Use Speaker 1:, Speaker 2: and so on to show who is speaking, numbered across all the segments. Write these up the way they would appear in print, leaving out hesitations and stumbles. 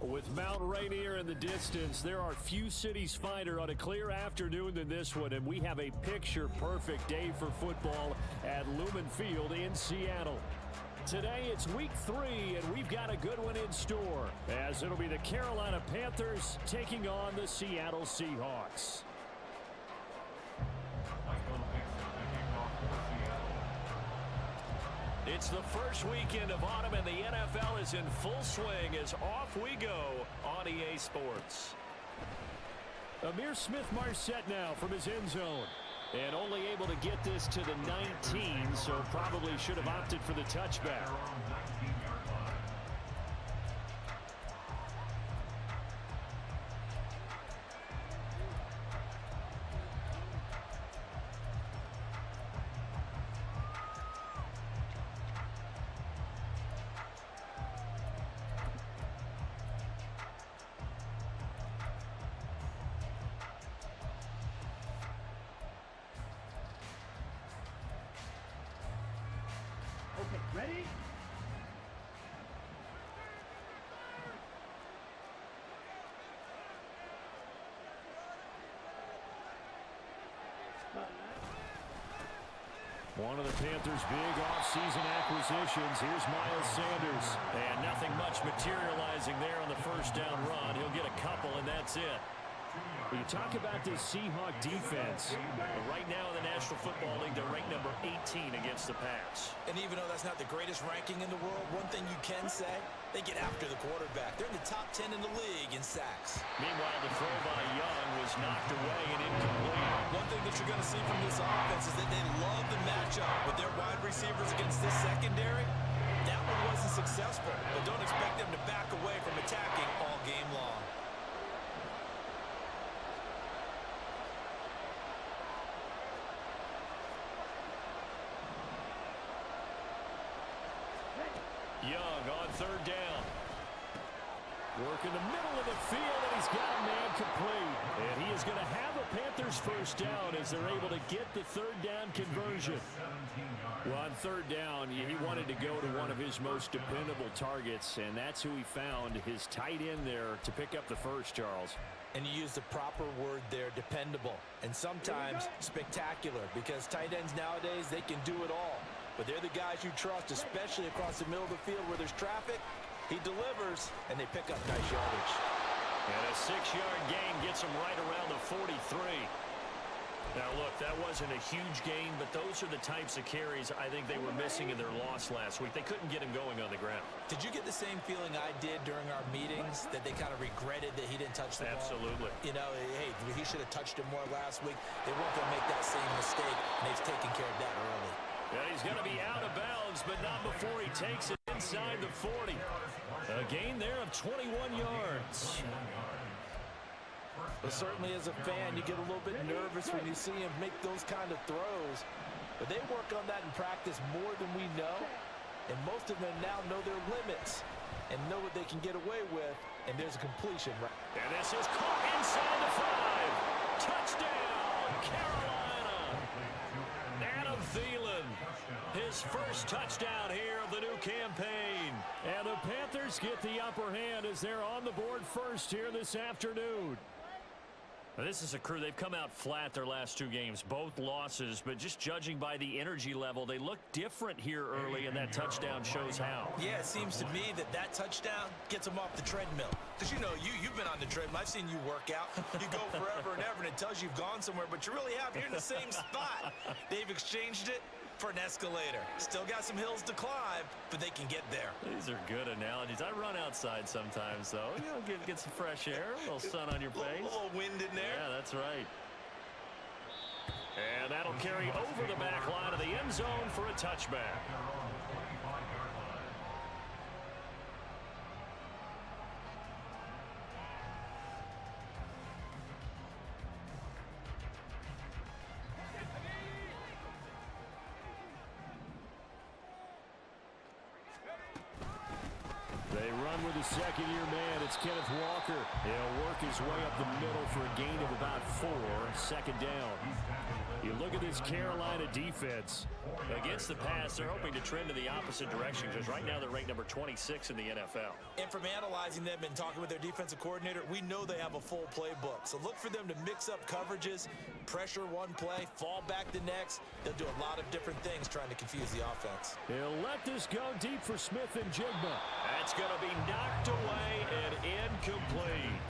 Speaker 1: With Mount Rainier in the distance, there are few cities finer on a clear afternoon than this one, and we have a picture-perfect day for football at Lumen Field in Seattle. Today, it's week 3, and we've got a good one in store, as it'll be the Carolina Panthers taking on the Seattle Seahawks. It's the first weekend of autumn, and the NFL is in full swing as off we go on EA Sports. Amir Smith-Marset now from his end zone. And only able to get this to the 19, so probably should have opted for the touchback.
Speaker 2: Ready?
Speaker 1: One of the Panthers' big offseason acquisitions. Here's Miles Sanders. And nothing much materializing there on the first down run. He'll get a couple, and that's it. You talk about this Seahawk defense. Right now in the National Football League, they're ranked number 18 against the pass.
Speaker 3: And even though that's not the greatest ranking in the world, one thing you can say, they get after the quarterback. They're in the top 10 in the league in sacks.
Speaker 1: Meanwhile, the throw by Young was knocked away and incomplete.
Speaker 3: One thing that you're going to see from this offense is that they love the matchup with their wide receivers against this secondary. That one wasn't successful, but don't expect them to back away from attacking all game long.
Speaker 1: Young on third down. Work in the middle of the field, and he's got a man complete. And he is going to have a Panthers first down as they're able to get the third down conversion. Well, on third down, he wanted to go to one of his most dependable targets, and that's who he found, his tight end there, to pick up the first, Charles.
Speaker 3: And you use the proper word there, dependable, and sometimes spectacular, because tight ends nowadays, they can do it all. But they're the guys you trust, especially across the middle of the field where there's traffic. He delivers, and they pick up nice yardage.
Speaker 1: And a 6-yard gain gets him right around the 43. Now, look, that wasn't a huge gain, but those are the types of carries I think they were missing in their loss last week. They couldn't get him going on the ground.
Speaker 3: Did you get the same feeling I did during our meetings, that they kind of regretted that he didn't touch the ball?
Speaker 1: Absolutely.
Speaker 3: You know, hey, he should have touched it more last week. They weren't going to make that same mistake, and they've taken care of that early.
Speaker 1: Yeah, he's going to be out of bounds, but not before he takes it inside the 40. A gain there of 21 yards.
Speaker 3: But certainly as a fan, you get a little bit nervous when you see him make those kind of throws. But they work on that in practice more than we know. And most of them now know their limits and know what they can get away with. And there's a completion. Right?
Speaker 1: And this is caught inside the 5. Touchdown, Carolina. Adam Thielen, his first touchdown here of the new campaign. And the Panthers get the upper hand as they're on the board first here this afternoon. This is a crew. They've come out flat their last 2 games, both losses, but just judging by the energy level, they look different here early, and that touchdown shows how.
Speaker 3: Yeah, it seems to me that touchdown gets them off the treadmill. Because, you know, you've been on the treadmill. I've seen you work out. You go forever and ever, and it tells you you've gone somewhere, but you really haven't. You're in the same spot. They've exchanged it for an escalator. Still got some hills to climb, but they can get there.
Speaker 1: These are good analogies. I run outside sometimes, though. You know, get some fresh air, a little sun on your face.
Speaker 3: A little wind in there.
Speaker 1: Yeah, that's right. And that'll carry over the back line of the end zone for a touchback. They run with the second-year man. It's Kenneth Walker. He'll work his way up the middle for a gain of about 4. Second down. You look at this Carolina defense.
Speaker 4: Against the pass, they're hoping to trend in the opposite direction because right now they're ranked number 26 in the NFL.
Speaker 3: And from analyzing them and talking with their defensive coordinator, we know they have a full playbook. So look for them to mix up coverages, pressure one play, fall back the next. They'll do a lot of different things trying to confuse the offense.
Speaker 1: He'll let this go deep for Smith and Jigma.
Speaker 4: That's going to be knocked away and incomplete.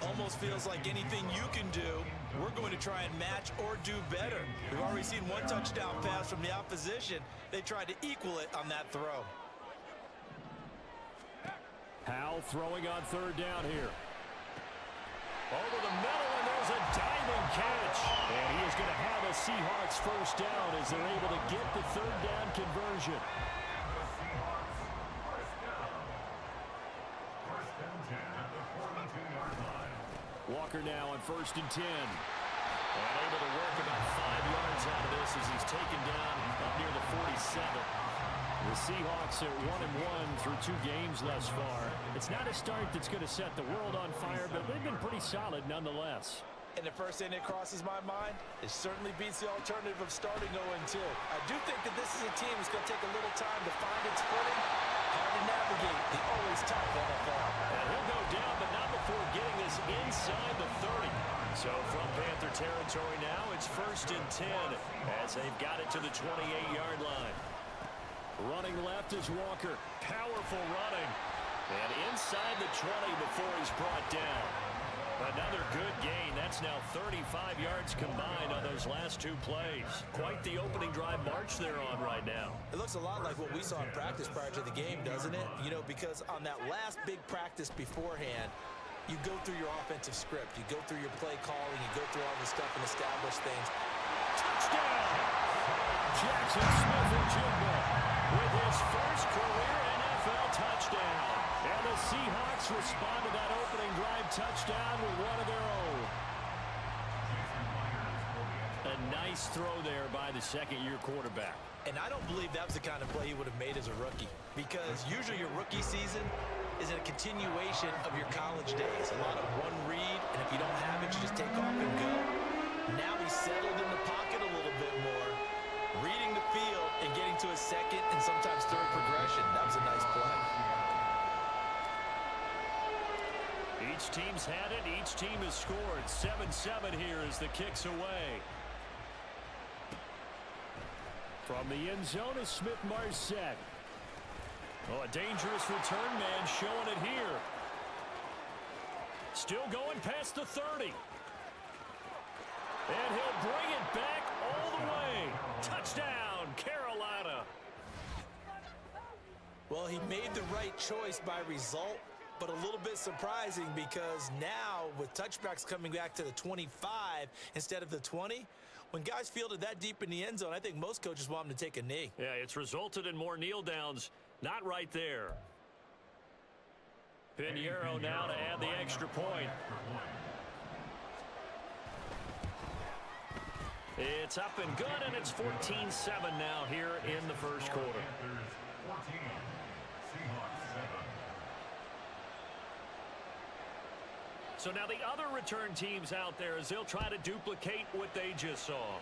Speaker 3: Almost feels like anything you can do, we're going to try and match or do better. We've already seen one touchdown pass from the opposition. They tried to equal it on that throw.
Speaker 1: Howell throwing on third down here.
Speaker 4: Over the middle, and there's a diving catch.
Speaker 1: And he is going to have a Seahawks first down as they're able to get the third down conversion. Walker now on 1st and 10.
Speaker 4: And able to work about 5 yards out of this as he's taken down up near the 47.
Speaker 1: The Seahawks are 1-1 through 2 games thus far. It's not a start that's going to set the world on fire, but they've been pretty solid nonetheless.
Speaker 3: And the first thing that crosses my mind, it certainly beats the alternative of starting 0-2. I do think that this is a team that's going to take a little time to find its footing, hard to navigate the always tough NFL.
Speaker 4: And he'll go down, but not before getting this inside the 30. So from Panther territory now, it's 1st and 10 as they've got it to the 28-yard line.
Speaker 1: Running left is Walker.
Speaker 4: Powerful running. And inside the 20 before he's brought down. Another good gain. That's now 35 yards combined on those last 2 plays. Quite the opening drive march they're on right now.
Speaker 3: It looks a lot like what we saw in practice prior to the game, doesn't it? You know, because on that last big practice beforehand, you go through your offensive script. You go through your play calling. You go through all the stuff and establish things.
Speaker 1: Touchdown! Jackson Smith-Njigba with his first career NFL touchdown. And the Seahawks respond to that opening drive touchdown with one of their own. A nice throw there by the second-year quarterback.
Speaker 3: And I don't believe that was the kind of play he would have made as a rookie. Because usually your rookie season is a continuation of your college days. A lot of one read, and if you don't have it, you just take off and go. Now he's settled in the pocket a little bit more, reading the field and getting to a second and sometimes third progression. That was a nice play.
Speaker 1: Each team's had it. Each team has scored. 7-7 here as the kick's away. From the end zone is Smith-Marset. Oh, a dangerous return man showing it here. Still going past the 30. And he'll bring it back all the way. Touchdown, Carolina.
Speaker 3: Well, he made the right choice by result, but a little bit surprising because now with touchbacks coming back to the 25 instead of the 20, when guys fielded that deep in the end zone, I think most coaches want them to take a knee.
Speaker 4: Yeah, it's resulted in more kneel downs. Not right there. Pinheiro now to add the extra point. It's up and good, and it's 14-7 now here in the first quarter. So now the other return teams out there as they'll try to duplicate what they just saw.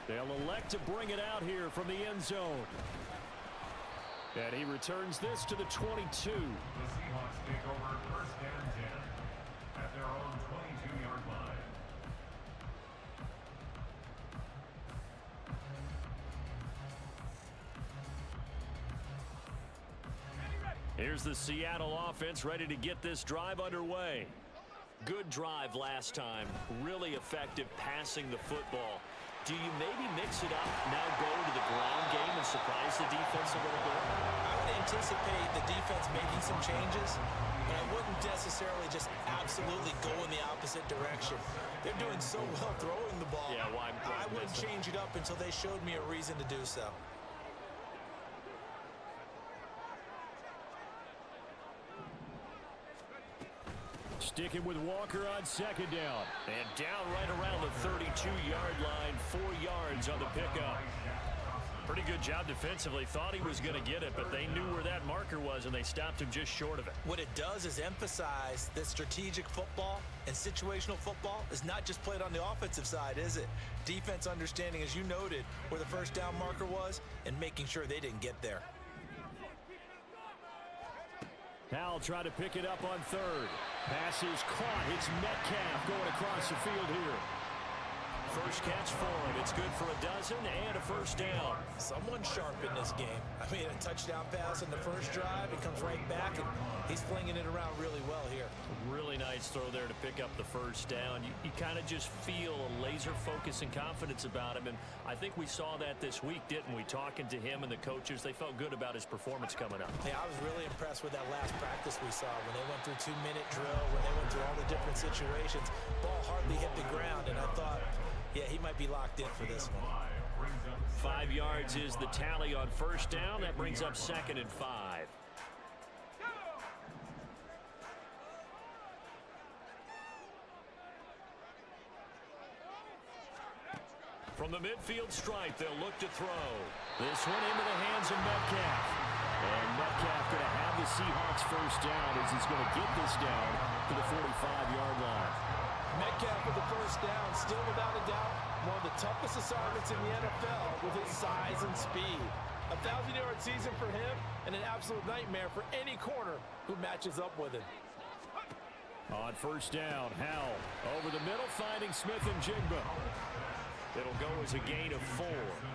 Speaker 1: They'll elect to bring it out here from the end zone. And he returns this to the 22.
Speaker 5: The Seahawks take over 1st and 10 at their own 22-yard line.
Speaker 4: Here's the Seattle offense ready to get this drive underway. Good drive last time. Really effective passing the football. Do you maybe mix it up, now go to the ground game and surprise the defense a little bit?
Speaker 3: I would anticipate the defense making some changes, but I wouldn't necessarily just absolutely go in the opposite direction. They're doing so well throwing the ball.
Speaker 4: Yeah, why
Speaker 3: I wouldn't change it up until they showed me a reason to do so.
Speaker 1: Sticking with Walker on second down.
Speaker 4: And down right around the 32-yard line, 4 yards on the pickup. Pretty good job defensively. Thought he was going to get it, but they knew where that marker was, and they stopped him just short of it.
Speaker 3: What it does is emphasize that strategic football and situational football is not just played on the offensive side, is it? Defense understanding, as you noted, where the first down marker was and making sure they didn't get there.
Speaker 4: Howell try to pick it up on third. Pass is caught. It's Metcalf going across the field here. First catch for him. It's good for a dozen and a first down.
Speaker 3: Someone sharp in this game. I mean, a touchdown pass in the first drive. It comes right back, and he's flinging it around really well here.
Speaker 4: Really nice throw there to pick up the first down. You kind of just feel a laser focus and confidence about him, and I think we saw that this week, didn't we? Talking to him and the coaches, they felt good about his performance coming up.
Speaker 3: Hey, I was really impressed with that last practice we saw when they went through 2-minute drill, when they went through all the different situations. Ball hardly hit the ground, and I thought, yeah, he might be locked in for this one.
Speaker 4: 5 yards is the tally on first down. That brings up 2nd and 5. From the midfield stripe, they'll look to throw. This one into the hands of Metcalf. And Metcalf going to have the Seahawks first down as he's going to get this down to the 45-yard line.
Speaker 3: Metcalf with the first down, still without a doubt, one of the toughest assignments in the NFL with his size and speed. A 1,000-yard season for him and an absolute nightmare for any corner who matches up with him.
Speaker 4: On first down, Howell over the middle, finding Smith and Jigba. It'll go as a gain of 4,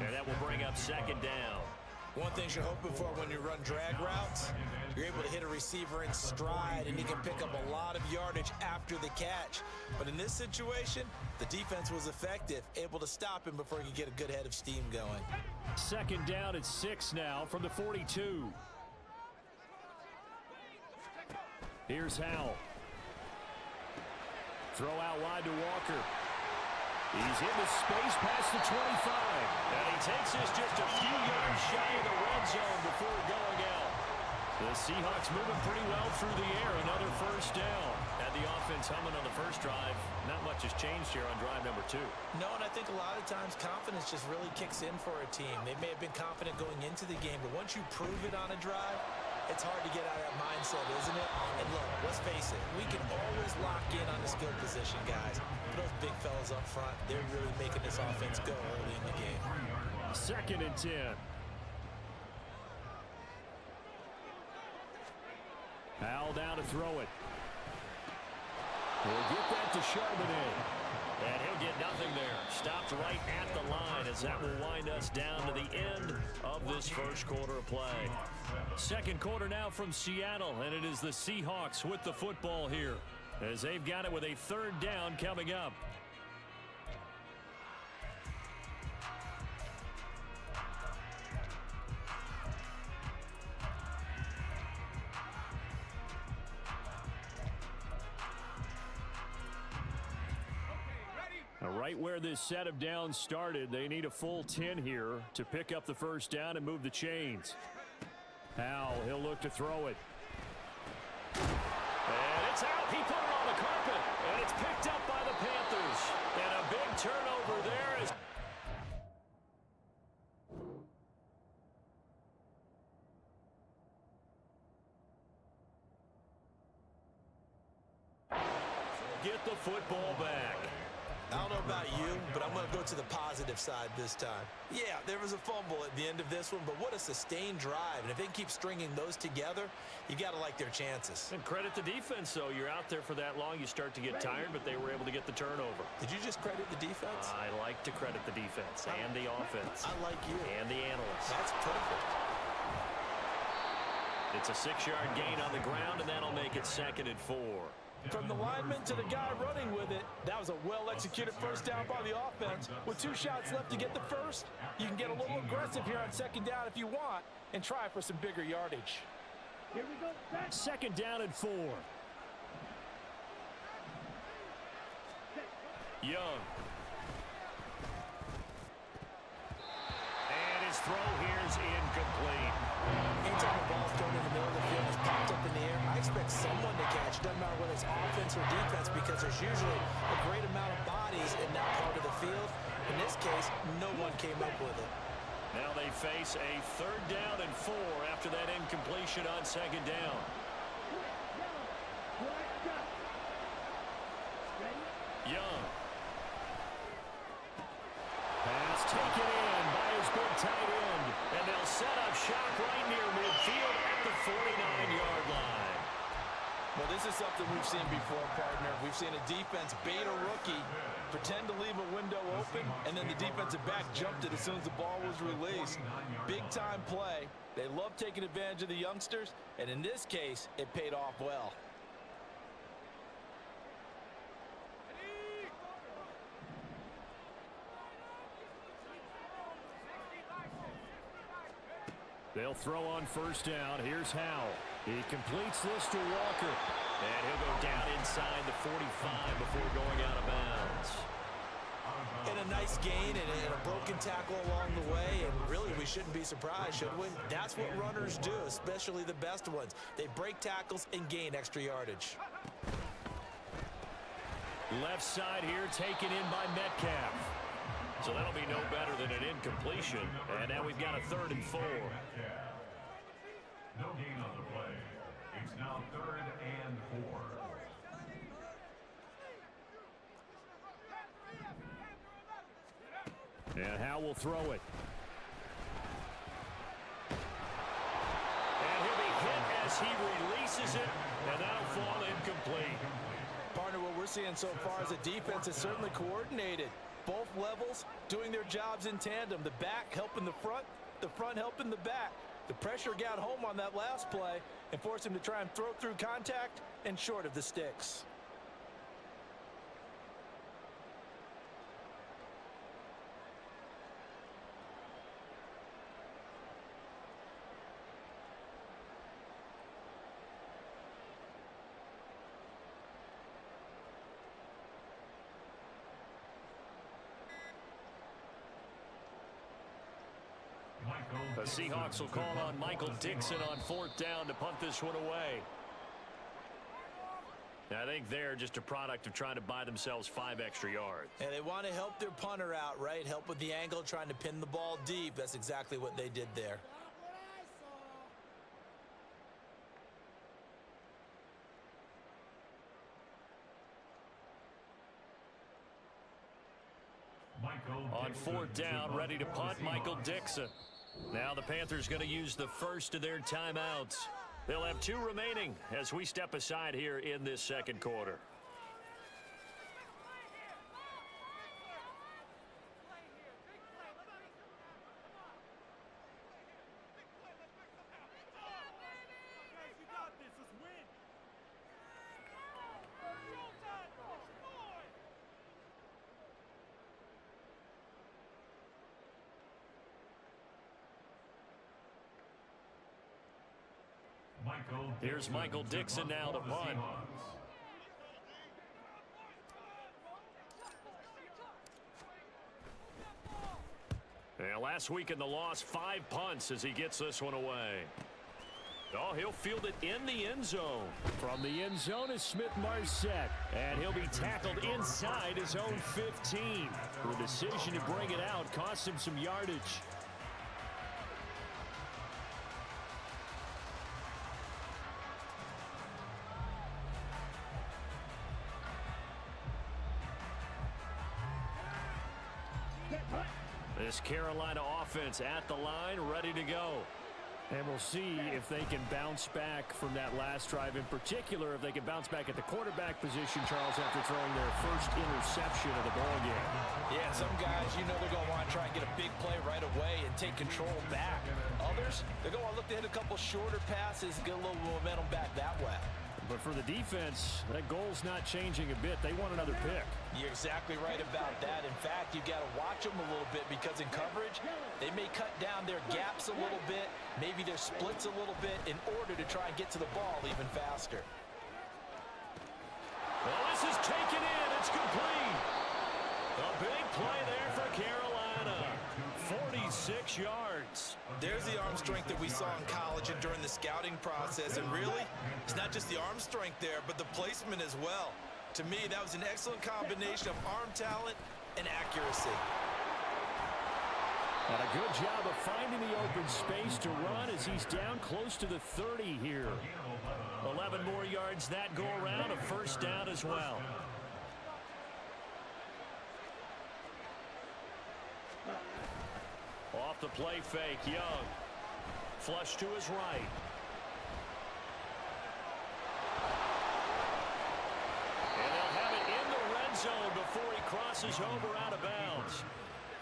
Speaker 4: and that will bring up 2nd down.
Speaker 3: One thing you're hoping for when you run drag routes, you're able to hit a receiver in stride, and he can pick up a lot of yardage after the catch. But in this situation, the defense was effective, able to stop him before he could get a good head of steam going.
Speaker 4: 2nd down at 6 now from the 42. Here's Howell. Throw out wide to Walker. He's into space past the 25. And he takes this just a few yards shy of the red zone before going out. The Seahawks moving pretty well through the air. Another first down. Had the offense humming on the first drive. Not much has changed here on drive number 2.
Speaker 3: No, and I think a lot of times confidence just really kicks in for a team. They may have been confident going into the game, but once you prove it on a drive, it's hard to get out of that mindset, isn't it? And look, let's face it, we can always lock in on the skill position, guys. But those big fellas up front, they're really making this offense go early in the game.
Speaker 4: 2nd and 10. Howell down to throw it. He'll get that to Charbonnet. And he'll get nothing there. Stopped right at the line as that will wind us down to the end of this first quarter of play. 2nd quarter now from Seattle, and it is the Seahawks with the football here as they've got it with a 3rd down coming up. Right where this set of downs started, they need a full 10 here to pick up the first down and move the chains. Howell, he'll look to throw it. And it's out. He put it on the carpet, and it's picked up by the Panthers. And a big turnover there is... Get the football back.
Speaker 3: I don't know about you, but I'm going to go to the positive side this time. Yeah, there was a fumble at the end of this one, but what a sustained drive. And if they can keep stringing those together, you got to like their chances.
Speaker 4: And credit the defense, though. You're out there for that long, you start to get tired, but they were able to get the turnover.
Speaker 3: Did you just credit the defense?
Speaker 4: I like to credit the defense and the offense.
Speaker 3: I like you.
Speaker 4: And the analysts.
Speaker 3: That's perfect.
Speaker 4: It's a 6-yard gain on the ground, and that'll make it 2nd and 4.
Speaker 3: From the lineman to the guy running with it, that was a well-executed first down by the offense. With 2 shots left to get the first, you can get a little aggressive here on 2nd down if you want and try for some bigger yardage.
Speaker 2: Here we go.
Speaker 4: 2nd down and 4. Young. And his throw here is incomplete.
Speaker 3: Anytime the ball's thrown in the middle of the field, it's popped up in the air, I expect someone to catch. It doesn't matter whether it's offense or defense because there's usually a great amount of bodies in that part of the field. In this case, no one came up with it.
Speaker 4: Now they face a 3rd down and 4 after that incompletion on 2nd down. Young. Pass taken in by his big tight end. And they'll set up shop right near midfield at the 49-yard line.
Speaker 3: Well, this is something we've seen before, partner. We've seen a defense bait a rookie, pretend to leave a window open, and then the defensive back jumped it as soon as the ball was released. Big-time play. They love taking advantage of the youngsters, and in this case, it paid off well.
Speaker 4: They'll throw on 1st down. Here's Howell. He completes this to Walker. And he'll go down inside the 45 before going out of bounds.
Speaker 3: And a nice gain and a broken tackle along the way. And really, we shouldn't be surprised, should we? That's what runners do, especially the best ones. They break tackles and gain extra yardage.
Speaker 4: Left side here taken in by Metcalf. So that'll be no better than an incompletion. And now we've got a 3rd and 4.
Speaker 5: No gain on the play. It's now 3rd and 4.
Speaker 4: And Howe will throw it. And he'll be hit as he releases it. And that'll fall incomplete.
Speaker 3: Partner, what we're seeing so far is a defense is certainly coordinated. Both levels doing their jobs in tandem. The back helping the front helping the back. The pressure got home on that last play and forced him to try and throw through contact and short of the sticks.
Speaker 5: Michael
Speaker 4: The Seahawks will call on Michael Dixon on 4th down to punt this one away. I think they're just a product of trying to buy themselves 5 extra yards.
Speaker 3: And they want to help their punter out, right? Help with the angle, trying to pin the ball deep. That's exactly what they did there.
Speaker 4: On 4th down, ready to punt, Michael Dixon. Now the Panthers going to use the first of their timeouts. They'll have 2 remaining as we step aside here in this 2nd quarter. Here's Michael Dixon now to punt. And last week in the loss, 5 punts as he gets this one away. Oh, he'll field it in the end zone. From the end zone is Smith-Marset. And he'll be tackled inside his own 15. The decision to bring it out cost him some yardage. This Carolina offense at the line, ready to go. And we'll see if they can bounce back from that last drive. In particular, if they can bounce back at the quarterback position, Charles, after throwing their first interception of the ball game.
Speaker 3: Yeah, some guys, you know, they're going to want to try and get a big play right away and take control back. Others, they're going to want to look to hit a couple shorter passes, get a little momentum back that way.
Speaker 4: But for the defense, that goal's not changing a bit. They want another pick.
Speaker 3: You're exactly right about that. In fact, you've got to watch them a little bit because in coverage, they may cut down their gaps a little bit, maybe their splits a little bit in order to try and get to the ball even faster.
Speaker 4: Well, this is taken in. It's complete. A big play there for Carolina. 46 yards.
Speaker 3: There's the arm strength that we saw in college and during the scouting process. And really, it's not just the arm strength there, but the placement as well. To me, that was an excellent combination of arm talent and accuracy.
Speaker 4: And a good job of finding the open space to run as he's down close to the 30 here. 11 more yards that go around, a first down as well. Off the play fake, Young. Flush to his right. And they'll have it in the red zone before he crosses over out of bounds.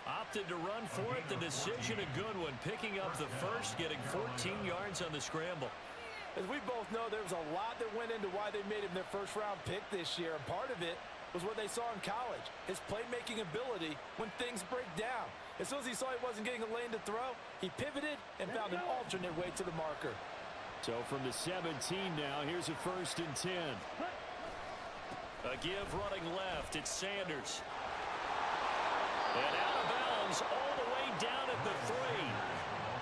Speaker 4: Opted to run for it. The decision a good one. Picking up the first, getting 14 yards on the scramble.
Speaker 3: As we both know, there was a lot that went into why they made him their first-round pick this year. And part of it was what they saw in college, his playmaking ability when things break down. As soon as he saw he wasn't getting a lane to throw, he pivoted and found an alternate way to the marker.
Speaker 4: So from the 17 now, here's a 1st and 10. A give running left. It's Sanders. And out of bounds all the way down at the 3.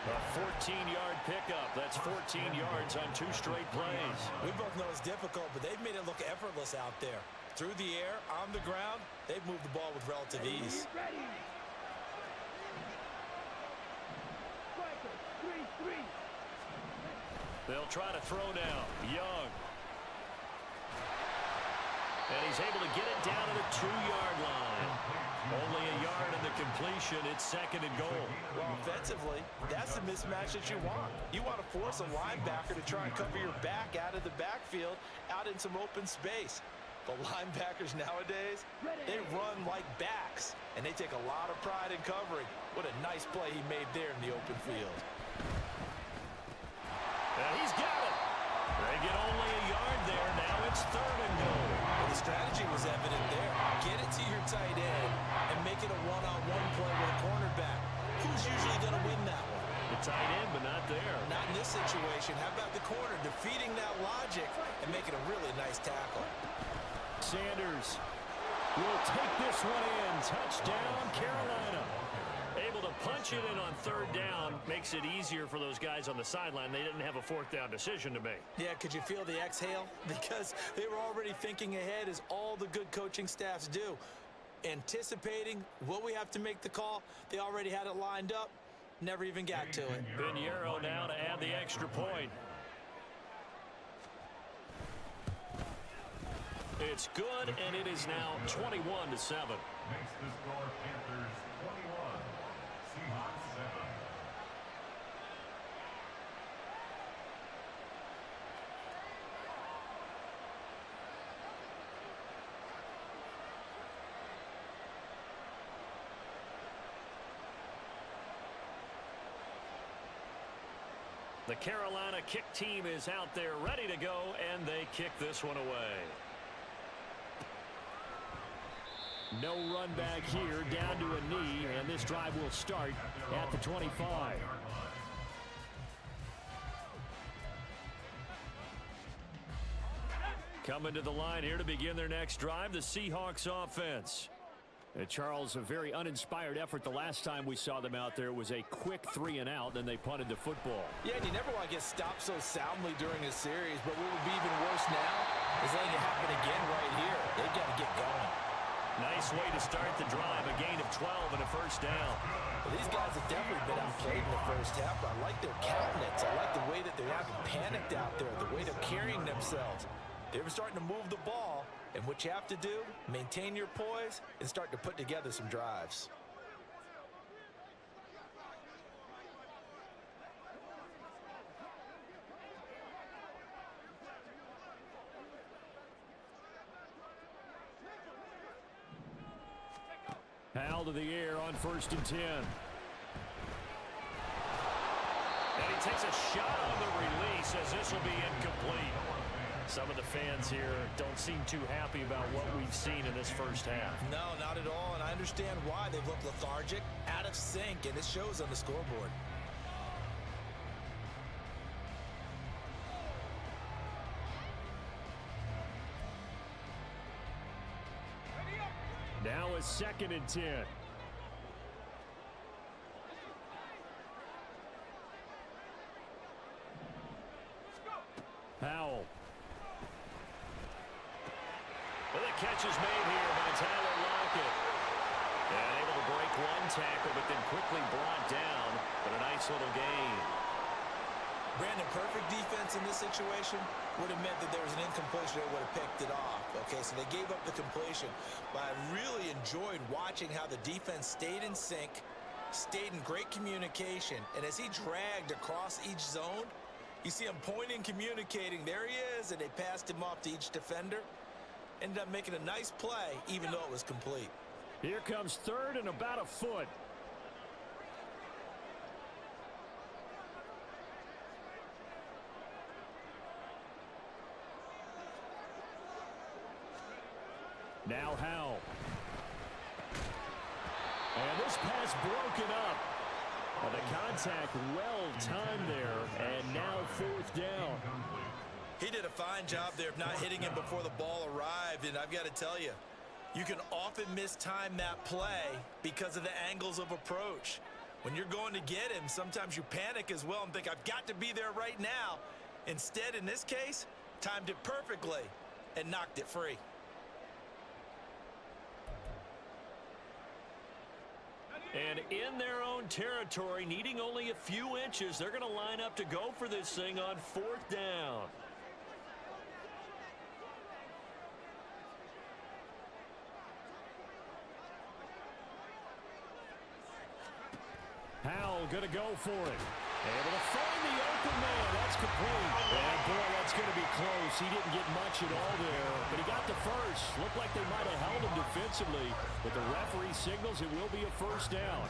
Speaker 4: A 14-yard pickup. That's 14 yards on 2 straight plays.
Speaker 3: We both know it's difficult, but they've made it look effortless out there. Through the air, on the ground, they've moved the ball with relative ease.
Speaker 4: They'll try to throw now. Young. And he's able to get it down to the 2-yard line. Only a yard in the completion. It's 2nd and goal.
Speaker 3: Well, offensively, that's the mismatch that you want. You want to force a linebacker to try and cover your back out of the backfield, out in some open space. But linebackers nowadays, they run like backs, and they take a lot of pride in covering. What a nice play he made there in the open field.
Speaker 4: And he's got it. They get only a yard there. Now it's 3rd and goal.
Speaker 3: Well, the strategy was evident there. Get it to your tight end and make it a one-on-one play with a cornerback. Who's usually going to win that one?
Speaker 4: The tight end, but not there.
Speaker 3: Not in this situation. How about the corner defeating that logic and making a really nice tackle?
Speaker 4: Sanders will take this one in. Touchdown, Carolina. Able to punch it in on 3rd down. Makes it easier for those guys on the sideline. They didn't have a 4th down decision to make.
Speaker 3: Yeah, could you feel the exhale? Because they were already thinking ahead, as all the good coaching staffs do. Anticipating, will we have to make the call? They already had it lined up. Never even got to it.
Speaker 4: Pinheiro now to add the extra point. It's good, and it is now 21-7.
Speaker 5: Makes the score Panthers 21, Seahawks 7.
Speaker 4: The Carolina kick team is out there ready to go, and they kick this one away. No run back here, down to a knee, and this drive will start at the 25. Coming to the line here to begin their next drive, the Seahawks offense. Charles, a very uninspired effort the last time we saw them out there. It was a quick 3-and-out, then they punted the football.
Speaker 3: Yeah, and you never want to get stopped so soundly during a series, but what would be even worse now is letting it happen again right here. They've got to get going.
Speaker 4: Nice way to start the drive, a gain of 12 and a first down.
Speaker 3: Well, these guys have definitely been outplayed in the first half, but I like their countenance. I like the way that they haven't panicked out there, the way they're carrying themselves. They were starting to move the ball, and what you have to do, maintain your poise and start to put together some drives.
Speaker 4: Hal to the air on 1st and 10. And he takes a shot on the release as this will be incomplete. Some of the fans here don't seem too happy about what we've seen in this first half.
Speaker 3: No, not at all, and I understand why. They've looked lethargic, out of sync, and it shows on the scoreboard.
Speaker 4: Now a 2nd and 10. Howell. Well, the catch is made here by Tyler Lockett. And able to break one tackle, but then quickly brought down. But a nice little gain.
Speaker 3: Brandon, perfect defense in this situation would have meant that there was an incompletion. They would have picked it off. Okay, so they gave up the completion. But I really enjoyed watching how the defense stayed in sync, stayed in great communication. And as he dragged across each zone, you see him pointing, communicating. There he is, and they passed him off to each defender. Ended up making a nice play, even though it was complete.
Speaker 4: Here comes third and about a foot. Now Howell. And this pass broken up. Well, the contact well timed there, and now fourth down.
Speaker 3: He did a fine job there of not hitting him before the ball arrived, and I've got to tell you, you can often mistime that play because of the angles of approach. When you're going to get him, sometimes you panic as well and think, I've got to be there right now. Instead, in this case, timed it perfectly and knocked it free.
Speaker 4: And in their own territory, needing only a few inches, they're going to line up to go for this thing on fourth down. Howell going to go for it. Able to find the open man. That's complete. And boy, that's going to be close. He didn't get much at all there, but he got the first. Looked like they might have held him defensively, but the referee signals it will be a first down.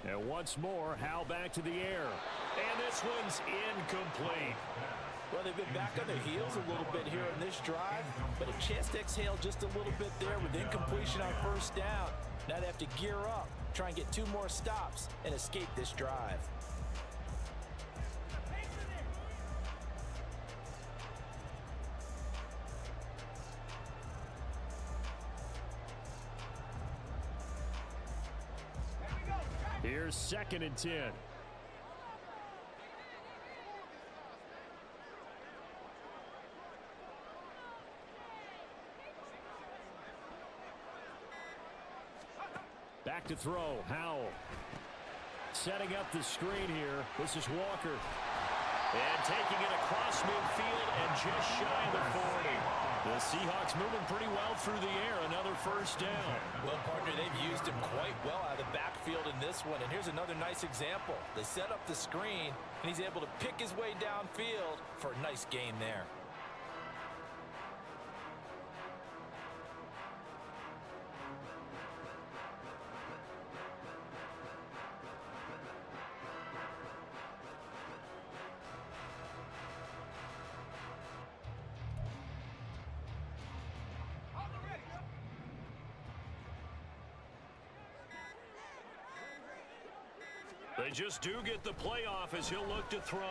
Speaker 4: And once more, Howell back to the air. And this one's incomplete.
Speaker 3: Well, they've been back on their heels a little bit here in this drive, but a chance to exhale just a little bit there with incompletion on first down. Now they have to gear up, try and get 2 more stops, and escape this drive.
Speaker 4: Here's 2nd and 10. Back to throw, Howell. Setting up the screen here. This is Walker. And taking it across midfield and just shy of the 40. The Seahawks moving pretty well through the air. Another first down.
Speaker 3: Well, partner, they've used him quite well out of the backfield in this one. And here's another nice example. They set up the screen, and he's able to pick his way downfield for a nice gain there.
Speaker 4: They just do get the playoff as he'll look to throw.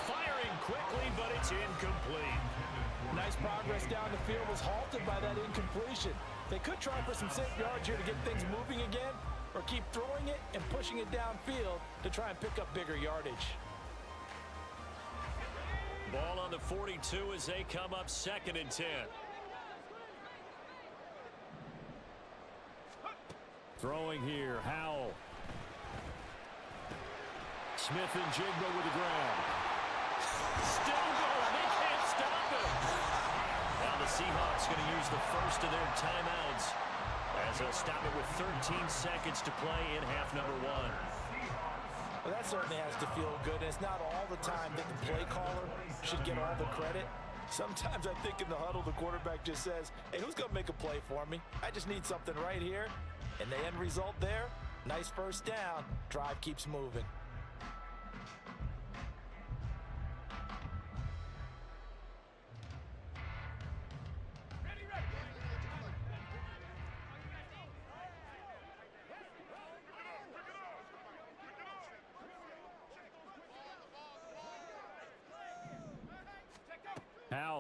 Speaker 4: Firing quickly, but it's incomplete.
Speaker 3: Nice progress down the field was halted by that incompletion. They could try for some safe yards here to get things moving again, or keep throwing it and pushing it downfield to try and pick up bigger yardage.
Speaker 4: Ball on the 42 as they come up 2nd and 10. Throwing here, Howell. Smith and Jigba with the ground. Still going. They can't stop him. Now the Seahawks going to use the first of their timeouts as they'll stop it with 13 seconds to play in half number 1.
Speaker 3: Well, that certainly has to feel good. And it's not all the time that the play caller should get all the credit. Sometimes I think in the huddle, the quarterback just says, hey, who's going to make a play for me? I just need something right here. And the end result there, nice first down. Drive keeps moving.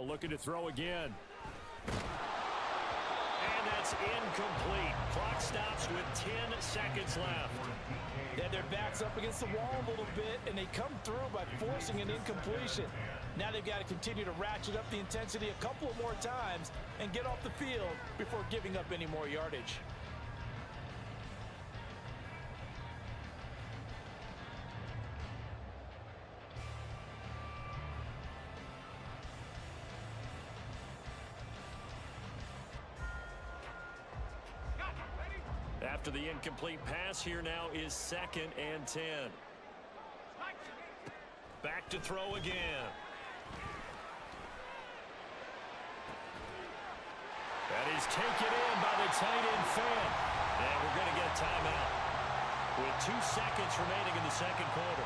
Speaker 4: now looking to throw again. And that's incomplete. Clock stops with 10 seconds left.
Speaker 3: Yeah, their back's up against the wall a little bit, and they come through by forcing an incompletion. Now they've got to continue to ratchet up the intensity a couple of more times and get off the field before giving up any more yardage.
Speaker 4: After the incomplete pass, here now is 2nd and 10. Back to throw again. That is taken in by the tight end Fant. And we're going to get a timeout with 2 seconds remaining in the second quarter.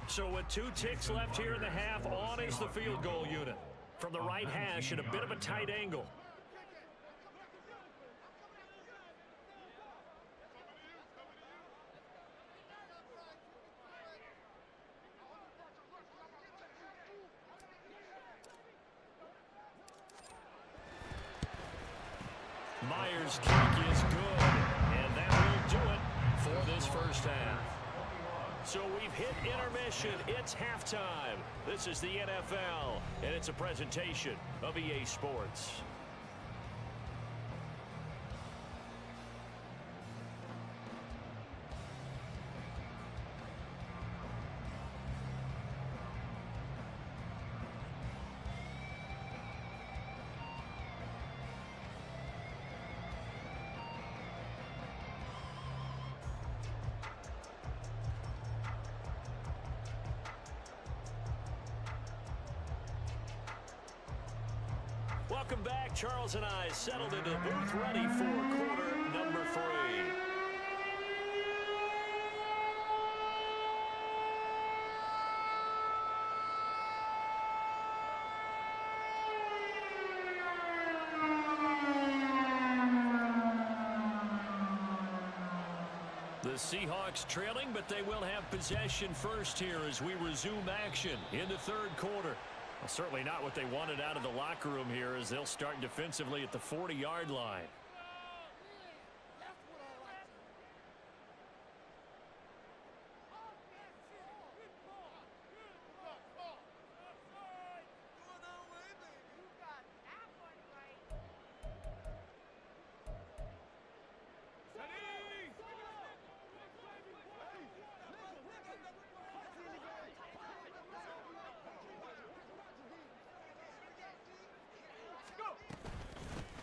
Speaker 4: So with 2 ticks left here in the half, on is the field goal unit. From the right hash at a bit of a tight angle. Myers' kick is good, and that will do it for this first half. So we've hit intermission. It's halftime. This is the NFL, and it's a presentation of EA Sports. Welcome back. Charles and I settled into the booth ready for quarter number 3. The Seahawks trailing, but they will have possession first here as we resume action in the third quarter. Well, certainly not what they wanted out of the locker room here as they'll start defensively at the 40-yard line.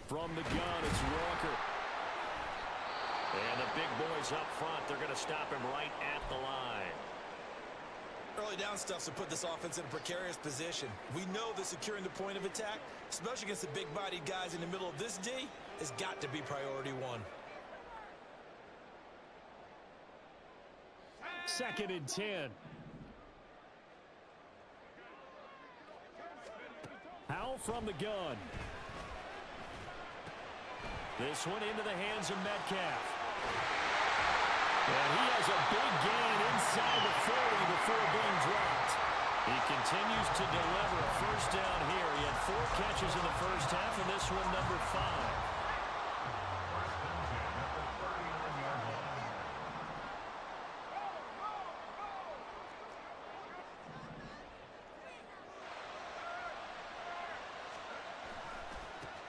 Speaker 4: From the gun, it's Walker. And the big boys up front, they're going to stop him right at the line.
Speaker 3: Early down stuff's to put this offense in a precarious position. We know that securing the point of attack, especially against the big-bodied guys in the middle of this D, has got to be priority 1.
Speaker 4: 2nd and 10. Howell from the gun. This one into the hands of Metcalf. And he has a big gain inside the 40 before being dropped. He continues to deliver a first down here. He had 4 catches in the first half, and this one number 5.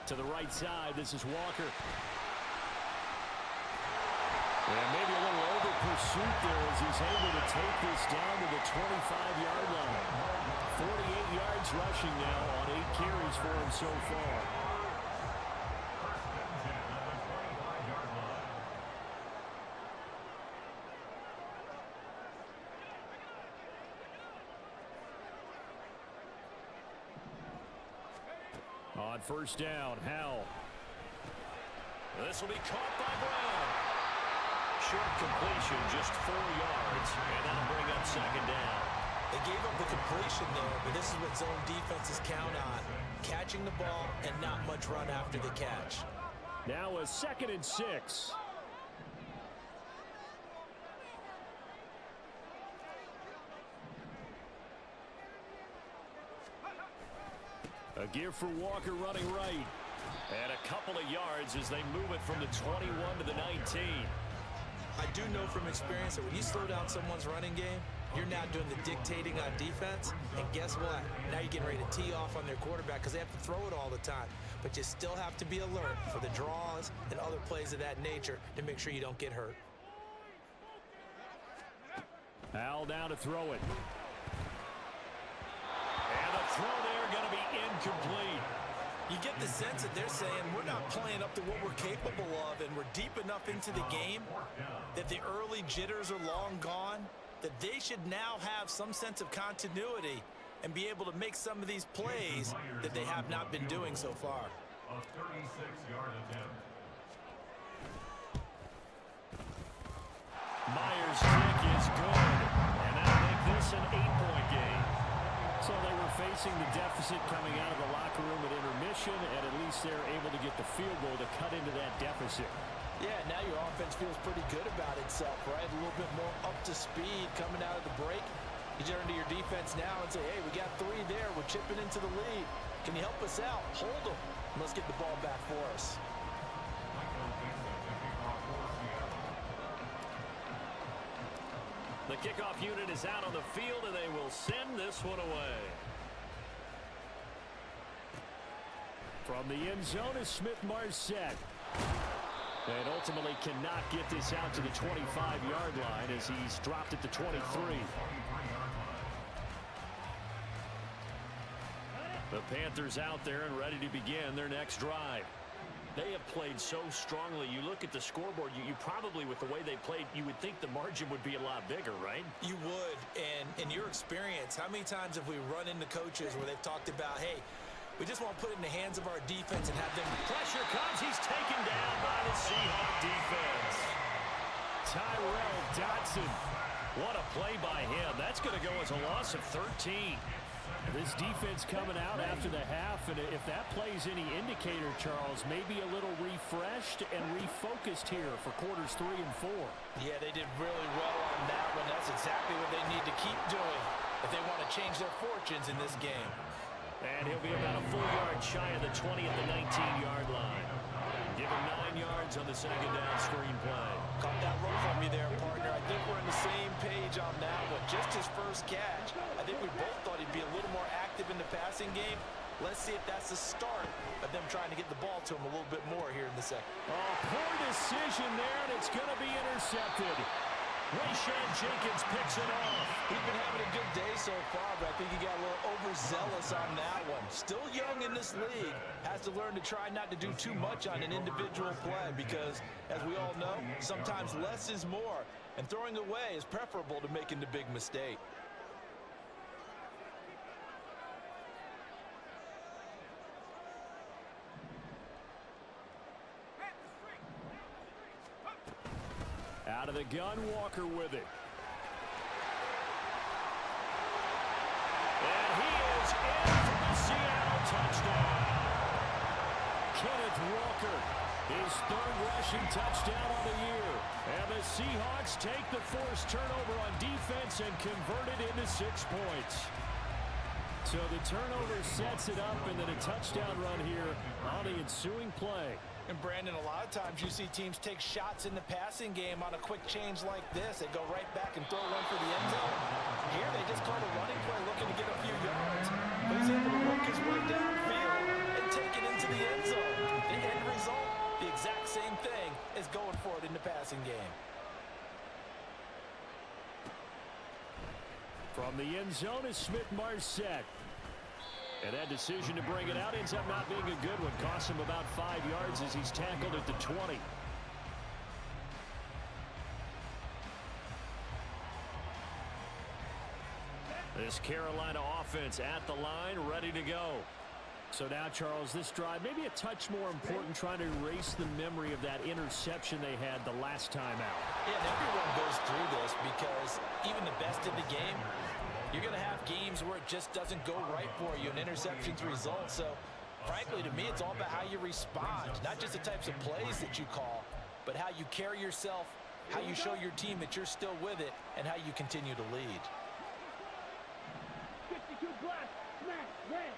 Speaker 4: To the right side, this is Walker. And maybe a little over pursuit there as he's able to take this down to the 25-yard line. 48 yards rushing now on 8 carries for him so far. On first down, Howell.
Speaker 1: This will be caught by Brown. Short completion, just 4 yards, and that'll bring up second down.
Speaker 3: They gave up the completion there, but this is what zone defenses count on. Catching the ball and not much run after the catch.
Speaker 4: Now a 2nd and 6. A give for Walker running right.
Speaker 1: And a couple of yards as they move it from the 21 to the 19.
Speaker 3: I do know from experience that when you slow down someone's running game, you're now doing the dictating on defense. And guess what? Now you're getting ready to tee off on their quarterback because they have to throw it all the time. But you still have to be alert for the draws and other plays of that nature to make sure you don't get hurt.
Speaker 4: Howell down to throw it.
Speaker 1: And the throw there going to be incomplete.
Speaker 3: You get the sense that they're saying we're not playing up to what we're capable of, and we're deep enough into the game that the early jitters are long gone, that they should now have some sense of continuity and be able to make some of these plays that they have not been doing so far.
Speaker 5: A 36-yard attempt.
Speaker 1: Myers' kick is good, and that'll make this an 8-point game.
Speaker 4: So they were facing the deficit coming out of the locker room at intermission, and at least they're able to get the field goal to cut into that deficit.
Speaker 3: Yeah, now your offense feels pretty good about itself, right? A little bit more up to speed coming out of the break. You turn to your defense now and say, hey, we got 3 there. We're chipping into the lead. Can you help us out? Hold them. And let's get the ball back for us.
Speaker 1: The kickoff unit is out on the field, and they will send this one away.
Speaker 4: From the end zone is Smith-Marset. And ultimately cannot get this out to the 25-yard line as he's dropped at the 23.
Speaker 1: The Panthers out there and ready to begin their next drive. They have played so strongly. You look at the scoreboard, you probably, with the way they played, you would think the margin would be a lot bigger, right?
Speaker 3: You would. And in your experience, how many times have we run into coaches where they've talked about, hey, we just want to put it in the hands of our defense and have them.
Speaker 1: Pressure comes. He's taken down by the Seahawk defense.
Speaker 4: Tyrell Dodson.
Speaker 1: What a play by him. That's going to go as a loss of 13.
Speaker 4: This defense coming out after the half, and if that plays any indicator, Charles, maybe a little refreshed and refocused here for quarters 3 and 4.
Speaker 3: Yeah, they did really well on that one. That's exactly what they need to keep doing if they want to change their fortunes in this game.
Speaker 1: And he'll be about a full yard shy of the 20 at the 19-yard line. Give him 9 yards on the second down screen play.
Speaker 3: Caught that run from me there, partner. I think we're on the same page on that one. Just his first catch. I think we both thought he'd be a little more active in the passing game. Let's see if that's the start of them trying to get the ball to him a little bit more here in the second.
Speaker 4: Oh, poor decision there, and it's going to be intercepted.
Speaker 1: Rayshawn Jenkins picks it off.
Speaker 3: He's been having a good day so far, but I think he got a little overzealous on that one. Still young in this league. Has to learn to try not to do too much on an individual play because, as we all know, sometimes less is more. And throwing away is preferable to making the big mistake.
Speaker 4: Out of the gun, Walker with it.
Speaker 1: And he is in for the Seattle touchdown.
Speaker 4: Kenneth Walker, his 3rd rushing touchdown on the year. And the Seahawks take the forced turnover on defense and convert it into 6 points. So the turnover sets it up, and then a touchdown run here on the ensuing play.
Speaker 3: And Brandon, a lot of times you see teams take shots in the passing game on a quick change like this. They go right back and throw one for the end zone. Here they just call a running play looking to get a few yards. But he's able to work his way downfield and take it into the end zone. The end result, the exact same thing as going for it in the passing game.
Speaker 4: From the end zone is Smith-Marset. And that decision to bring it out ends up not being a good one. Costs him about 5 yards as he's tackled at the 20.
Speaker 1: This Carolina offense at the line, ready to go.
Speaker 4: So now, Charles, this drive maybe a touch more important, trying to erase the memory of that interception they had the last time out.
Speaker 3: Yeah, and everyone goes through this because even the best in the game, you're going to have games where it just doesn't go right for you and interceptions result. So, frankly, to me, it's all about how you respond, not just the types of plays that you call, but how you carry yourself, how you show your team that you're still with it, and how you continue to lead.
Speaker 2: 52 black, smash, red.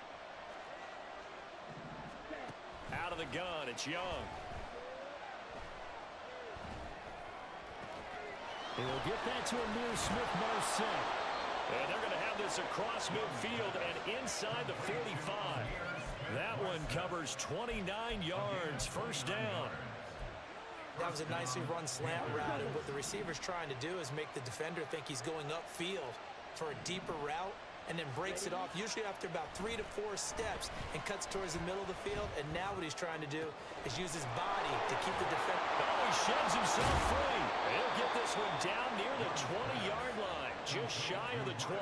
Speaker 4: Out of the gun, it's Young. He'll get that to Amir Smith-Marset. And they're going to have this across midfield and inside the 45. That one covers 29 yards, first down.
Speaker 3: That was a nicely run slant route, and what the receiver's trying to do is make the defender think he's going upfield for a deeper route, and then breaks it off, usually after about 3 to 4 steps, and cuts towards the middle of the field. And now what he's trying to do is use his body to keep the defender.
Speaker 4: Oh, he sheds himself free. He'll get this one down near the 20-yard line, just shy of the 20.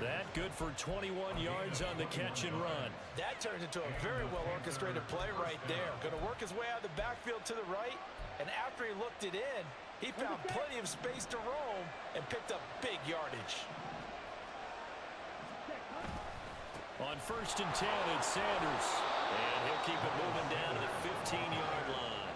Speaker 4: That good for 21 yards on the catch and run.
Speaker 3: That turns into a very well-orchestrated play right there. Going to work his way out of the backfield to the right, and after he looked it in, he found plenty of space to roam and picked up big yardage.
Speaker 4: On 1st and 10, it's Sanders. And he'll keep it moving down to the 15-yard line.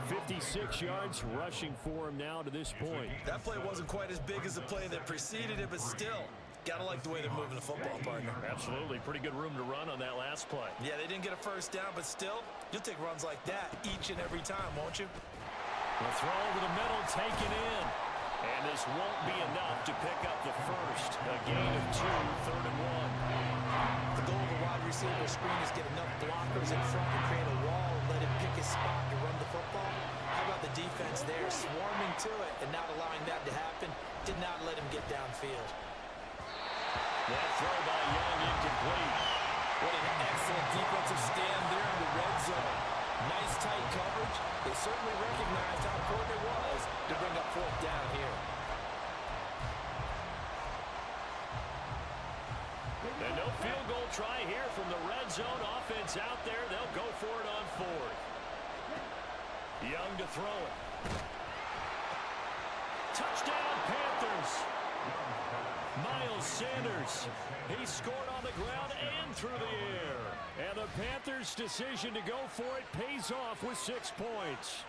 Speaker 4: 56 yards rushing for him now to this point.
Speaker 3: That play wasn't quite as big as the play that preceded it, but still, gotta like the way they're moving the football, partner.
Speaker 4: Absolutely. Pretty good room to run on that last play.
Speaker 3: Yeah, they didn't get a first down, but still, you'll take runs like that each and every time, won't you?
Speaker 4: The throw over the middle, taken in. And this won't be enough to pick up the first. A gain of 2, 3rd and 1.
Speaker 3: The goal of the wide receiver screen is get enough blockers in front to create a wall and let him pick his spot to run the football. How about the defense there, swarming to it and not allowing that to happen? Did not let him get downfield.
Speaker 4: That throw by Young incomplete.
Speaker 3: What an excellent defensive stand there in the red zone. Nice tight coverage. They certainly recognized how important it was to bring up 4th down here.
Speaker 4: And no field goal try here from the red zone. Offense out there. They'll go for it on 4th. Young to throw it. Touchdown, Panthers. Miles Sanders. He scored on the ground and through the air. And the Panthers' decision to go for it pays off with 6 points.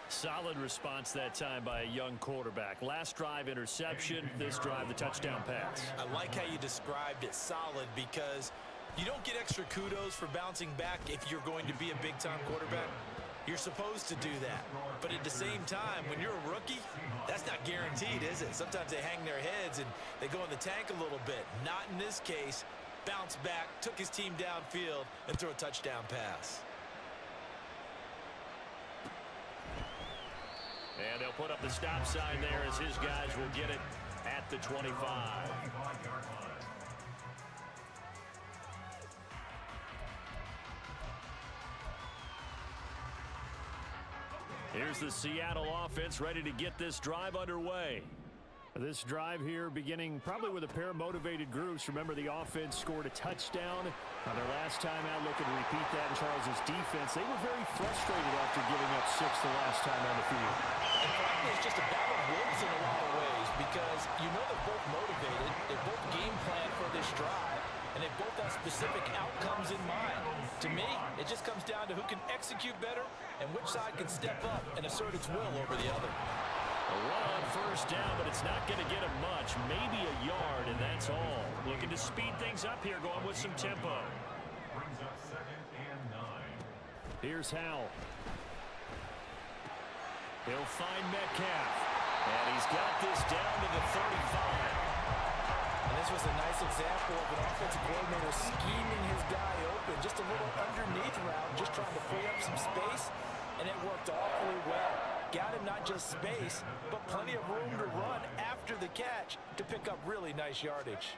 Speaker 4: Solid response that time by a young quarterback. Last drive, interception. This drive, the touchdown pass.
Speaker 3: I like how you described it, solid, because you don't get extra kudos for bouncing back if you're going to be a big-time quarterback. You're supposed to do that. But at the same time, when you're a rookie, that's not guaranteed, is it? Sometimes they hang their heads and they go in the tank a little bit. Not in this case. Bounced back, took his team downfield, and threw a touchdown pass.
Speaker 4: And they'll put up the stop sign there as his guys will get it at the 25. Here's the Seattle offense ready to get this drive underway. This drive here beginning probably with a pair of motivated groups. Remember, the offense scored a touchdown on their last time out. Looking to repeat that in Charles's defense. They were very frustrated after giving up 6 the last time on the field.
Speaker 3: And frankly, it's just a battle of wills in a lot of ways because you know they're both motivated. They both game plan for this drive, and they both have specific outcomes in mind. To me, it just comes down to who can execute better and which side can step up and assert its will over the other.
Speaker 4: A run on first down, but it's not going to get him much. Maybe a yard, and that's all. Looking to speed things up here, going with some tempo.
Speaker 5: Brings up 2nd and 9.
Speaker 4: Here's Howell. He'll find Metcalf. And he's got this down to the 35.
Speaker 3: And this was a nice example of an offensive coordinator scheming his guy open. Just a little underneath route, just trying to free up some space, and it worked awfully well. Got him not just space, but plenty of room to run after the catch to pick up really nice yardage.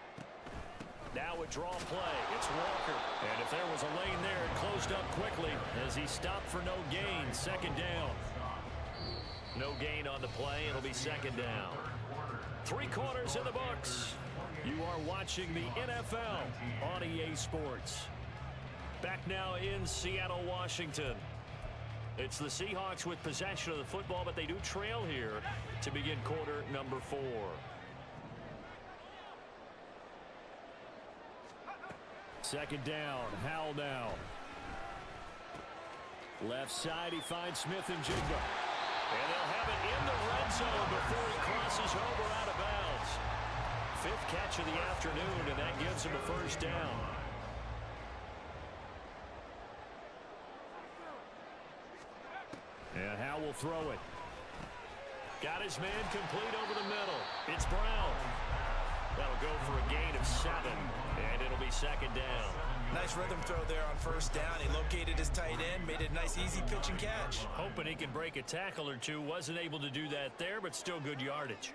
Speaker 4: Now a draw play. It's Walker. And if there was a lane there, it closed up quickly as he stopped for no gain. 2nd down. No gain on the play. It'll be 2nd down. 3 quarters in the books. You are watching the NFL on EA Sports. Back now in Seattle, Washington. It's the Seahawks with possession of the football, but they do trail here to begin quarter number 4. Second down, Howell now. Left side, he finds Smith and Jigba. And they'll have it in the red zone before he crosses over out of bounds. 5th catch of the afternoon, and that gives him a first down. And Howell will throw it. Got his man complete over the middle. It's Brown. That'll go for a gain of 7, and it'll be second down.
Speaker 3: Nice rhythm throw there on first down. He located his tight end, made it a nice, easy pitch and catch.
Speaker 4: Hoping he can break a tackle or two. Wasn't able to do that there, but still good yardage.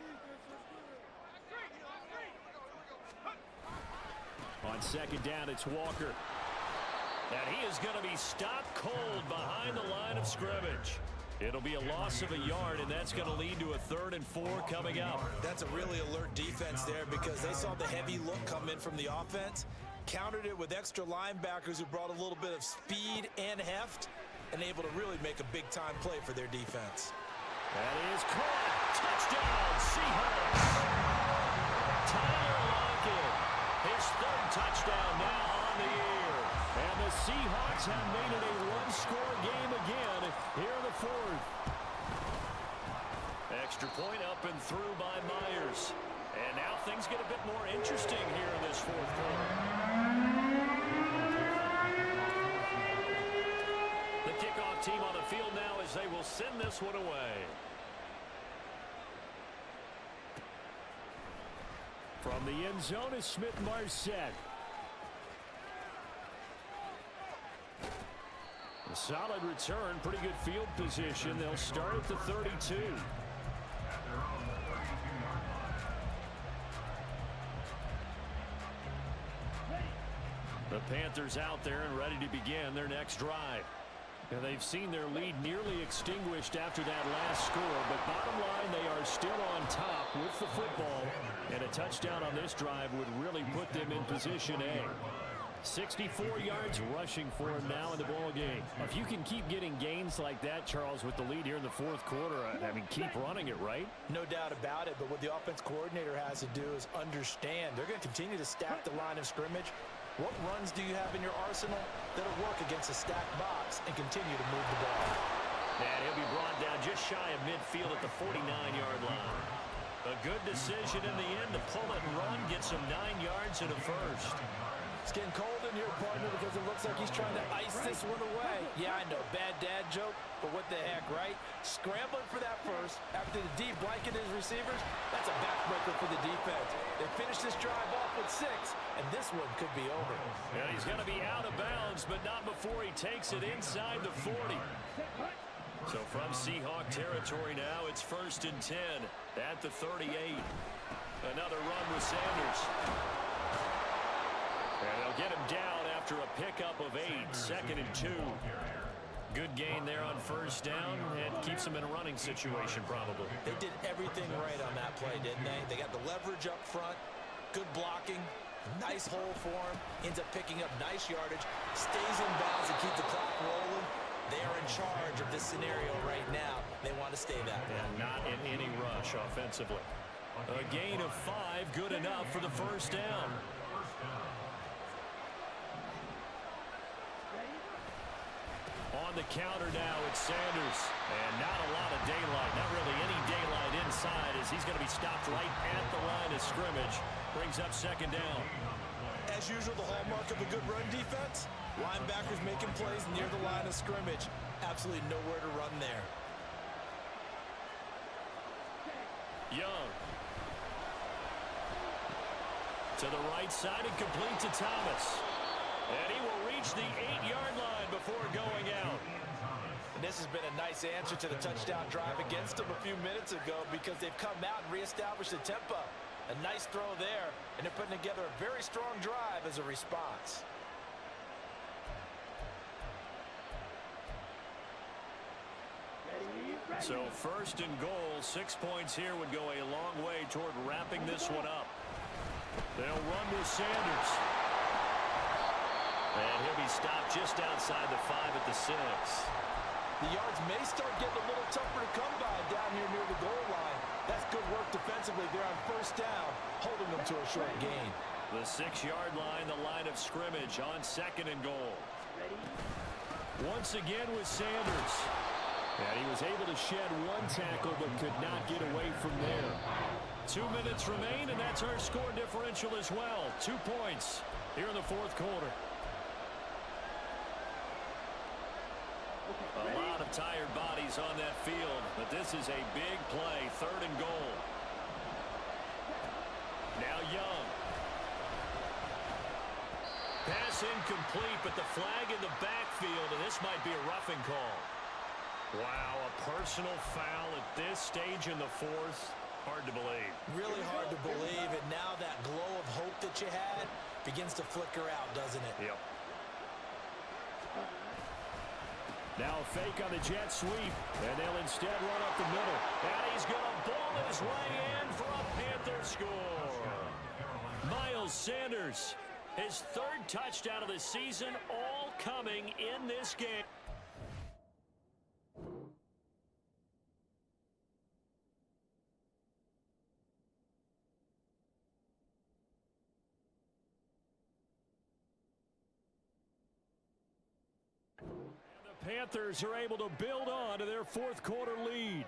Speaker 4: On second down, it's Walker. And he is going to be stopped cold behind the line of scrimmage. It'll be a loss of a yard, and that's going to lead to a 3rd and 4 coming up.
Speaker 3: That's a really alert defense there because they saw the heavy look come in from the offense, countered it with extra linebackers who brought a little bit of speed and heft, and able to really make a big-time play for their defense.
Speaker 4: That is caught. Touchdown, Seahawks. Tyler Lockett, his 3rd touchdown now on the year. And the Seahawks have made it a 1-score game again here in the 4th. Extra point up and through by Myers. And now things get a bit more interesting here in this 4th quarter. The kickoff team on the field now as they will send this one away. From the end zone is Smith-Marset. A solid return, pretty good field position. They'll start at the 32. The Panthers out there and ready to begin their next drive. Now they've seen their lead nearly extinguished after that last score, but bottom line, they are still on top with the football, and a touchdown on this drive would really put them in position A. 64 yards rushing for him now in the ball game. If you can keep getting gains like that, Charles, with the lead here in the 4th quarter, I mean, keep running it, right?
Speaker 3: No doubt about it, but what the offense coordinator has to do is understand they're going to continue to stack the line of scrimmage. What runs do you have in your arsenal that'll work against a stacked box and continue to move the ball?
Speaker 4: And he'll be brought down just shy of midfield at the 49-yard line. A good decision in the end to pull it and run, gets him 9 yards and a first.
Speaker 3: It's getting cold in here, partner, because it looks like he's trying to ice this one away. Yeah, I know, bad dad joke, but what the heck, right? Scrambling for that first after the deep blanket his receivers, that's a backbreaker for the defense. They finish this drive off with 6, and this one could be over.
Speaker 4: And he's going to be out of bounds, but not before he takes it inside the 40. So from Seahawk territory now, it's 1st and 10 at the 38. Another run with Sanders. And they'll get him down after a pickup of 8, 2nd and 2. Good gain there on first down and keeps them in a running situation probably.
Speaker 3: They did everything right on that play, didn't they? They got the leverage up front, good blocking, nice hole for him, ends up picking up nice yardage, stays in bounds to keep the clock rolling. They are in charge of this scenario right now. They want to stay that way.
Speaker 4: And not in any rush offensively. A gain of 5, good enough for the first down. On the counter now, it's Sanders. And not a lot of daylight, not really any daylight inside as he's going to be stopped right at the line of scrimmage. Brings up 2nd down.
Speaker 3: As usual, the hallmark of a good run defense, linebackers making plays near the line of scrimmage. Absolutely nowhere to run there.
Speaker 4: Young. To the right side and complete to Thomas. And he will reach the 8-yard line before going out.
Speaker 3: And this has been a nice answer to the touchdown drive against them a few minutes ago because they've come out and reestablished the tempo. A nice throw there, and they're putting together a very strong drive as a response.
Speaker 4: So 1st and goal, 6 points here would go a long way toward wrapping this one up. They'll run with Sanders. And he'll be stopped just outside the 5 at the 6.
Speaker 3: The yards may start getting a little tougher to come by down here near the goal line. That's good work defensively there on first down, holding them to a short gain.
Speaker 4: The 6-yard line, the line of scrimmage on 2nd and goal. Once again with Sanders. And he was able to shed 1 tackle but could not get away from there. 2 minutes remain, and that's our score differential as well. 2 points here in the 4th quarter. A lot of tired bodies on that field, but this is a big play, 3rd and goal. Now Young. Pass incomplete, but the flag in the backfield, and this might be a roughing call. Wow, a personal foul at this stage in the 4th. Hard to believe.
Speaker 3: Really hard to believe, and now that glow of hope that you had begins to flicker out, doesn't it?
Speaker 4: Yep. Now a fake on the jet sweep, and they'll instead run up the middle. And he's going to ball his way in for a Panther score. Miles Sanders, his 3rd touchdown of the season, all coming in this game. Panthers are able to build on to their 4th quarter lead.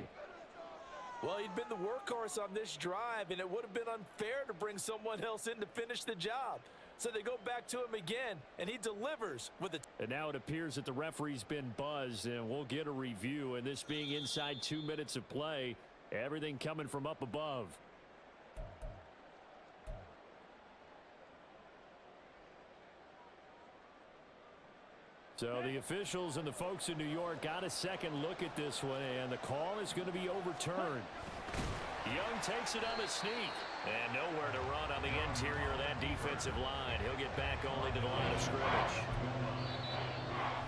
Speaker 3: Well, he'd been the workhorse on this drive, and it would have been unfair to bring someone else in to finish the job. So they go back to him again, and he delivers with it.
Speaker 4: And now it appears that the referee's been buzzed, and we'll get a review. And this being inside 2 minutes of play, everything coming from up above. So the officials and the folks in New York got a second look at this one, and the call is going to be overturned. Young takes it on the sneak. And nowhere to run on the interior of that defensive line. He'll get back only to the line of scrimmage.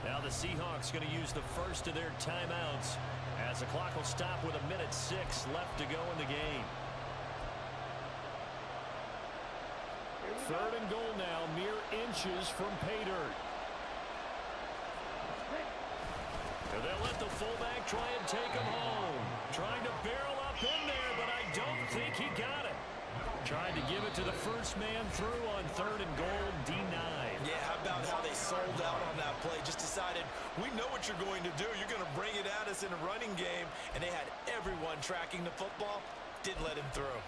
Speaker 4: Now the Seahawks going to use the first of their timeouts as the clock will stop with 1:06 left to go in the game. 3rd and goal now, mere inches from pay dirt. And they'll let the fullback try and take him home. Trying to barrel up in there, but I don't think he got it. Trying to give it to the first man through on 3rd and goal, denied.
Speaker 3: Yeah, how about how they sold out on that play? Just decided, we know what you're going to do. You're going to bring it at us in a running game. And they had everyone tracking the football. Didn't let him through.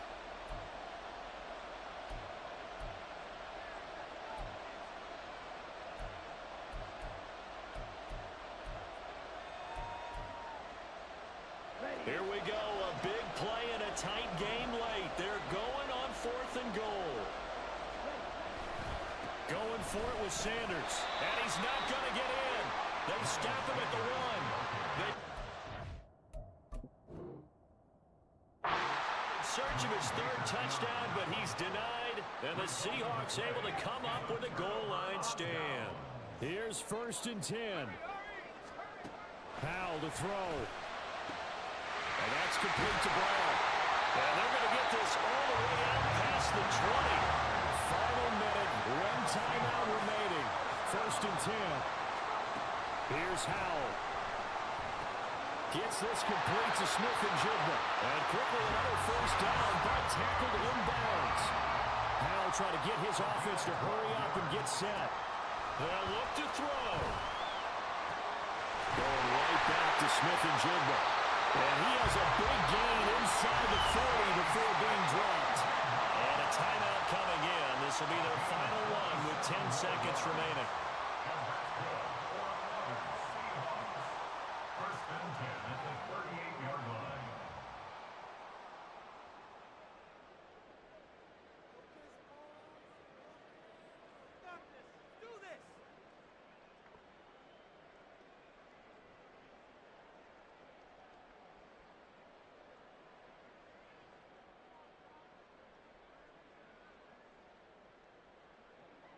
Speaker 4: Here we go, a big play in a tight game late. They're going on 4th and goal. Going for it with Sanders, and he's not going to get in. They stop him at the 1. In search of his 3rd touchdown, but he's denied, and the Seahawks able to come up with a goal line stand. Here's 1st and 10. Powell to throw. And that's complete to Brown. And they're going to get this all the way out past the 20. Final minute, 1 timeout remaining. 1st and 10. Here's Howell. Gets this complete to Smith and Jigba. And quickly another 1st down, but tackled inbounds. Howell trying to get his offense to hurry up and get set. They'll look to throw. Going right back to Smith and Jigba. And he has a big gain inside the 40 before being dropped. And a timeout coming in. This will be their final one with 10 seconds remaining.
Speaker 5: First and 10 at the 38-yard line.
Speaker 2: Do this!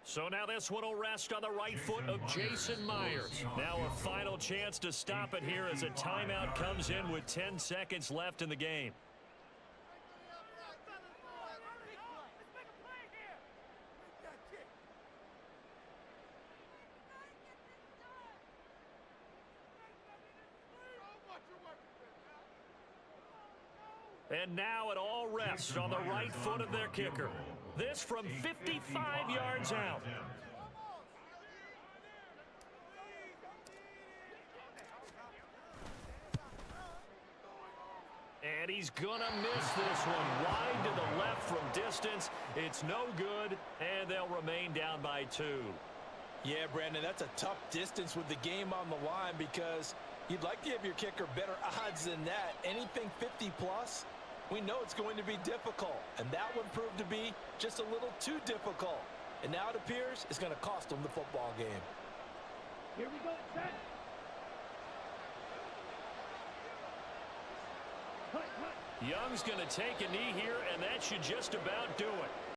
Speaker 4: So now this one will rest on the right foot of Jason Myers. Now a final chance to stop it here as a timeout comes in with 10 seconds left in the game.
Speaker 2: Let's make a play here!
Speaker 4: And now it all rests on the right foot of their kicker. This from 55 yards out. And he's going to miss this one. Wide to the left from distance. It's no good, and they'll remain down by 2.
Speaker 3: Yeah, Brandon, that's a tough distance with the game on the line because you'd like to give your kicker better odds than that. Anything 50-plus, we know it's going to be difficult. And that one proved to be just a little too difficult. And now it appears it's going to cost them the football game.
Speaker 2: Here we go, set.
Speaker 4: Young's going to take a knee here, and that should just about do it.